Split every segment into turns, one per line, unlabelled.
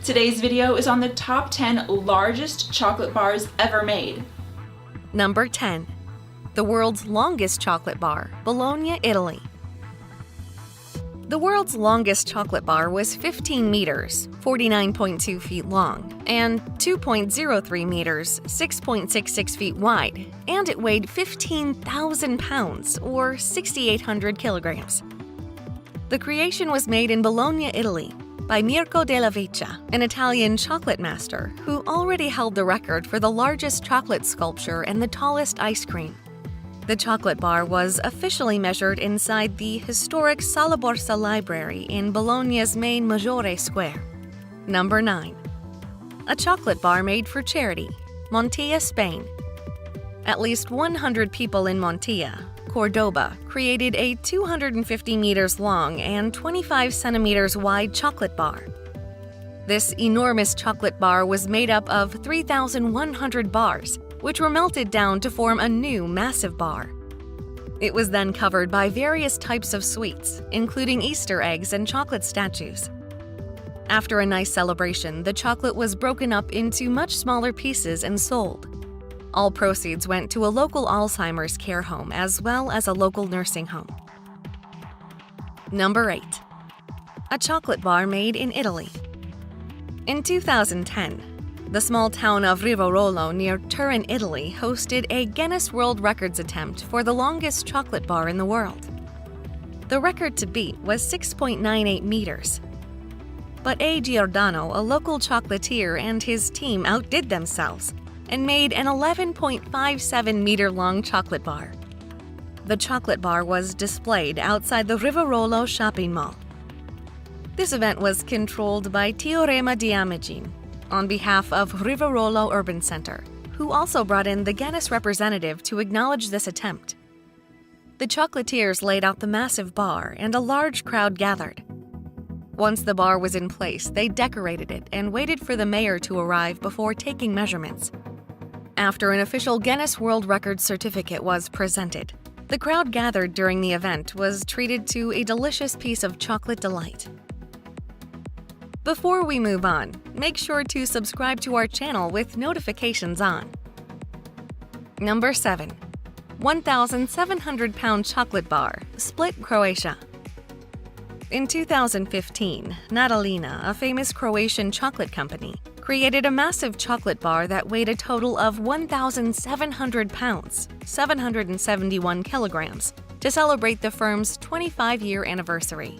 Today's video is on the top 10 largest chocolate bars ever made.
Number 10. The world's longest chocolate bar, Bologna, Italy. The world's longest chocolate bar was 15 meters, 49.2 feet long, and 2.03 meters, 6.66 feet wide, and it weighed 15,000 pounds, or 6,800 kilograms. The creation was made in Bologna, Italy, by Mirko della Vecchia, an Italian chocolate master who already held the record for the largest chocolate sculpture and the tallest ice cream. The chocolate bar was officially measured inside the historic Sala Borsa Library in Bologna's main Maggiore Square. Number 9. A chocolate bar made for charity, Montilla, Spain. At least 100 people in Montilla, Cordoba, created a 250 meters long and 25 centimeters wide chocolate bar. This enormous chocolate bar was made up of 3,100 bars, which were melted down to form a new massive bar. It was then covered by various types of sweets, including Easter eggs and chocolate statues. After a nice celebration, the chocolate was broken up into much smaller pieces and sold. All proceeds went to a local Alzheimer's care home as well as a local nursing home. Number 8. A chocolate bar made in Italy. In 2010, the small town of Rivarolo near Turin, Italy, hosted a Guinness World Records attempt for the longest chocolate bar in the world. The record to beat was 6.98 meters. But A. Giordano, a local chocolatier, and his team outdid themselves and made an 11.57-meter-long chocolate bar. The chocolate bar was displayed outside the Rivarolo shopping mall. This event was controlled by Teorema di Imagine on behalf of Rivarolo Urban Center, who also brought in the Guinness representative to acknowledge this attempt. The chocolatiers laid out the massive bar and a large crowd gathered. Once the bar was in place, they decorated it and waited for the mayor to arrive before taking measurements. After an official Guinness World Records certificate was presented, the crowd gathered during the event was treated to a delicious piece of chocolate delight. Before we move on, make sure to subscribe to our channel with notifications on. Number 7. 1,700-pound chocolate bar, Split, Croatia. In 2015, Natalina, a famous Croatian chocolate company, created a massive chocolate bar that weighed a total of 1,700 pounds, 771 kilograms, to celebrate the firm's 25-year anniversary.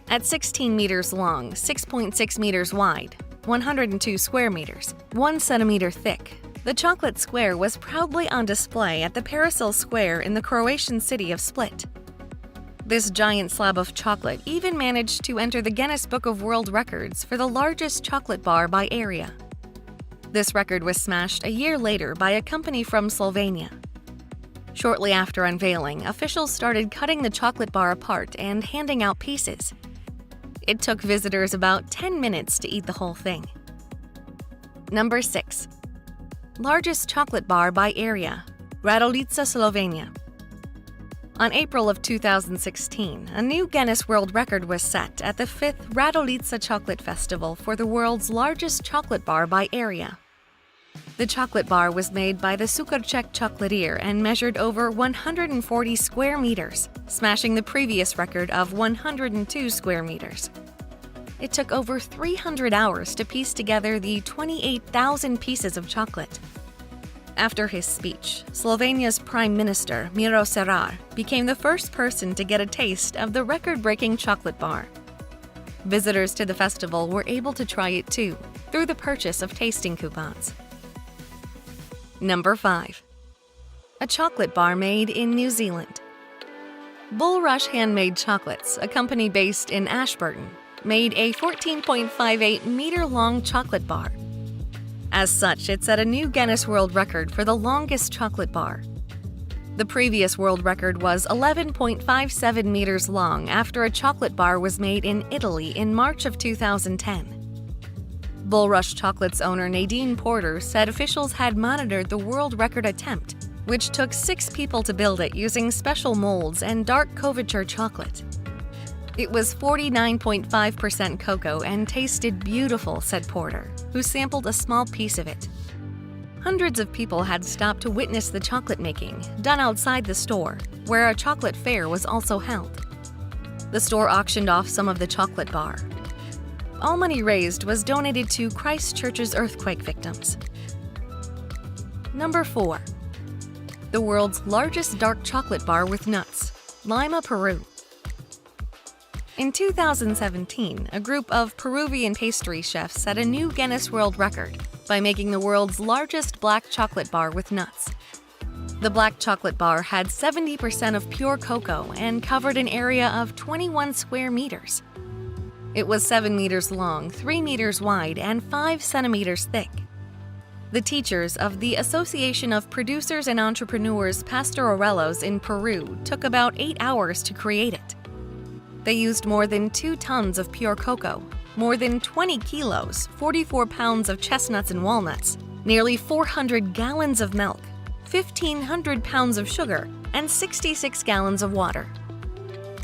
At 16 meters long, 6.6 meters wide, 102 square meters, 1 centimeter thick, the chocolate square was proudly on display at the Perisil Square in the Croatian city of Split. This giant slab of chocolate even managed to enter the Guinness Book of World Records for the largest chocolate bar by area. This record was smashed a year later by a company from Slovenia. Shortly after unveiling, officials started cutting the chocolate bar apart and handing out pieces. It took visitors about 10 minutes to eat the whole thing. Number 6. Largest chocolate bar by area, Radolica, Slovenia. On April of 2016, a new Guinness World Record was set at the 5th Radolica Chocolate Festival for the world's largest chocolate bar by area. The chocolate bar was made by the Sukarček chocolatier and measured over 140 square meters, smashing the previous record of 102 square meters. It took over 300 hours to piece together the 28,000 pieces of chocolate. After his speech, Slovenia's Prime Minister, Miro Cerar, became the first person to get a taste of the record-breaking chocolate bar. Visitors to the festival were able to try it too, through the purchase of tasting coupons. Number 5. A chocolate bar made in New Zealand. Bulrush Handmade Chocolates, a company based in Ashburton, made a 14.58-meter-long chocolate bar. As such, it set a new Guinness World Record for the longest chocolate bar. The previous world record was 11.57 meters long after a chocolate bar was made in Italy in March of 2010. Bulrush Chocolate's owner Nadine Porter said officials had monitored the world record attempt, which took 6 people to build it using special molds and dark couverture chocolate. It was 49.5% cocoa and tasted beautiful, said Porter, who sampled a small piece of it. Hundreds of people had stopped to witness the chocolate making, done outside the store, where a chocolate fair was also held. The store auctioned off some of the chocolate bar. All money raised was donated to Christchurch's earthquake victims. Number 4. The world's largest dark chocolate bar with nuts, Lima, Peru. In 2017, a group of Peruvian pastry chefs set a new Guinness World Record by making the world's largest black chocolate bar with nuts. The black chocolate bar had 70% of pure cocoa and covered an area of 21 square meters. It was 7 meters long, 3 meters wide, and 5 centimeters thick. The teachers of the Association of Producers and Entrepreneurs Pastorelos in Peru took about 8 hours to create it. They used more than 2 tons of pure cocoa, more than 20 kilos, 44 pounds of chestnuts and walnuts, nearly 400 gallons of milk, 1,500 pounds of sugar, and 66 gallons of water.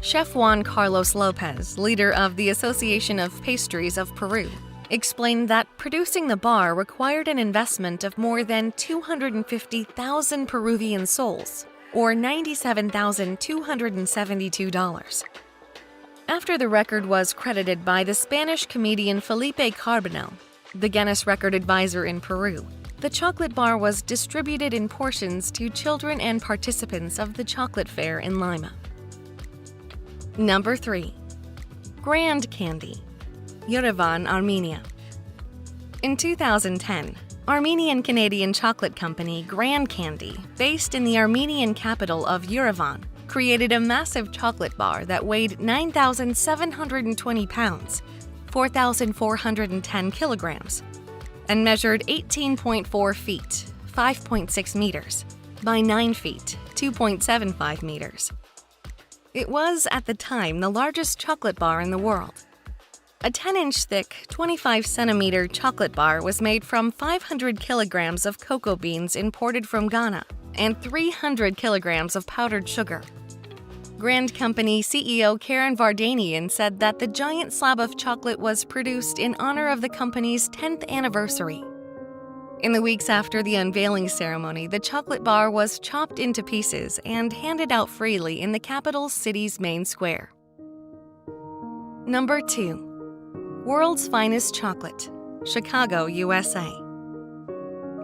Chef Juan Carlos Lopez, leader of the Association of Pastries of Peru, explained that producing the bar required an investment of more than 250,000 Peruvian soles, or $97,272. After the record was credited by the Spanish comedian Felipe Carbonell, the Guinness Record advisor in Peru, the chocolate bar was distributed in portions to children and participants of the chocolate fair in Lima. Number 3. Grand Candy, Yerevan, Armenia. In 2010, Armenian-Canadian chocolate company Grand Candy, based in the Armenian capital of Yerevan, created a massive chocolate bar that weighed 9,720 pounds, 4,410 kilograms, and measured 18.4 feet, 5.6 meters, by 9 feet, 2.75 meters. It was, at the time, the largest chocolate bar in the world. A 10-inch thick, 25-centimeter chocolate bar was made from 500 kilograms of cocoa beans imported from Ghana and 300 kilograms of powdered sugar. Grand Company CEO Karen Vardanian said that the giant slab of chocolate was produced in honor of the company's 10th anniversary. In the weeks after the unveiling ceremony, the chocolate bar was chopped into pieces and handed out freely in the capital city's main square. Number 2. World's Finest Chocolate, Chicago, USA.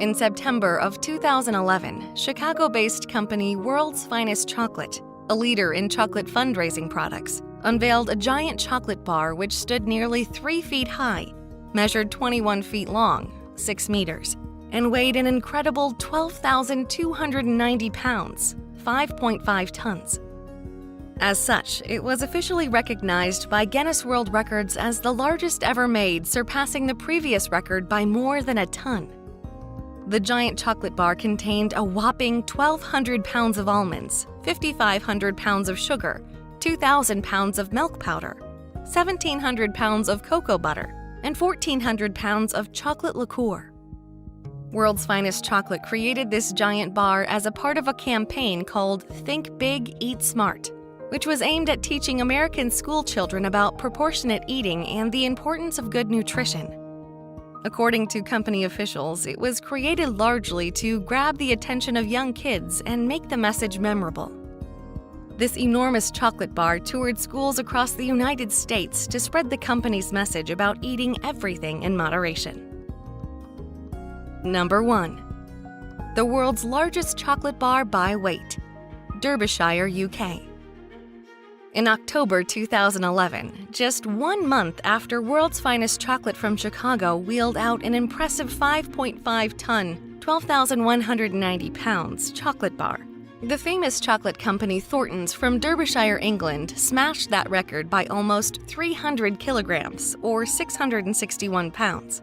In September of 2011, Chicago-based company World's Finest Chocolate, a leader in chocolate fundraising products, unveiled a giant chocolate bar which stood nearly 3 feet high, measured 21 feet long, 6 meters, and weighed an incredible 12,290 pounds, 5.5 tons. As such, it was officially recognized by Guinness World Records as the largest ever made, surpassing the previous record by more than a ton. The giant chocolate bar contained a whopping 1,200 pounds of almonds, 5,500 pounds of sugar, 2,000 pounds of milk powder, 1,700 pounds of cocoa butter, and 1,400 pounds of chocolate liqueur. World's Finest Chocolate created this giant bar as a part of a campaign called Think Big, Eat Smart, which was aimed at teaching American school children about proportionate eating and the importance of good nutrition. According to company officials, it was created largely to grab the attention of young kids and make the message memorable. This enormous chocolate bar toured schools across the United States to spread the company's message about eating everything in moderation. Number 1. The world's largest chocolate bar by weight, Derbyshire, UK. In October 2011, just 1 month after World's Finest Chocolate from Chicago wheeled out an impressive 5.5-ton, 12,190 pounds chocolate bar, the famous chocolate company Thornton's from Derbyshire, England, smashed that record by almost 300 kilograms, or 661 pounds.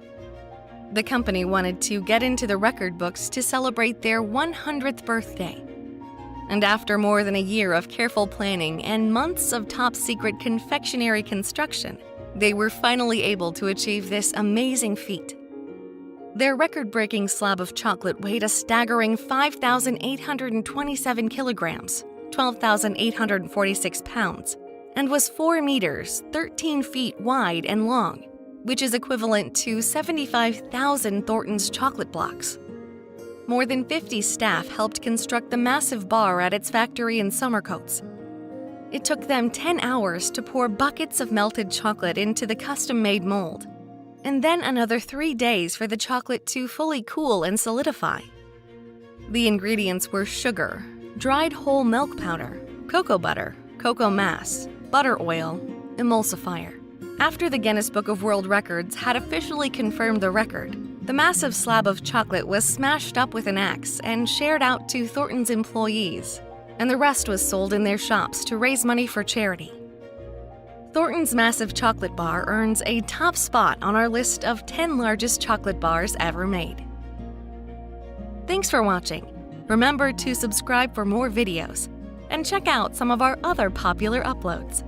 The company wanted to get into the record books to celebrate their 100th birthday. And after more than a year of careful planning and months of top-secret confectionery construction, they were finally able to achieve this amazing feat. Their record-breaking slab of chocolate weighed a staggering 5,827 kilograms, 12,846 pounds, and was 4 meters, 13 feet wide and long, which is equivalent to 75,000 Thornton's chocolate blocks. More than 50 staff helped construct the massive bar at its factory in Somercotes. It took them 10 hours to pour buckets of melted chocolate into the custom-made mold, and then another 3 days for the chocolate to fully cool and solidify. The ingredients were sugar, dried whole milk powder, cocoa butter, cocoa mass, butter oil, emulsifier. After the Guinness Book of World Records had officially confirmed the record, the massive slab of chocolate was smashed up with an axe and shared out to Thornton's employees, and the rest was sold in their shops to raise money for charity. Thornton's massive chocolate bar earns a top spot on our list of 10 largest chocolate bars ever made. Thanks for watching. Remember to subscribe for more videos and check out some of our other popular uploads.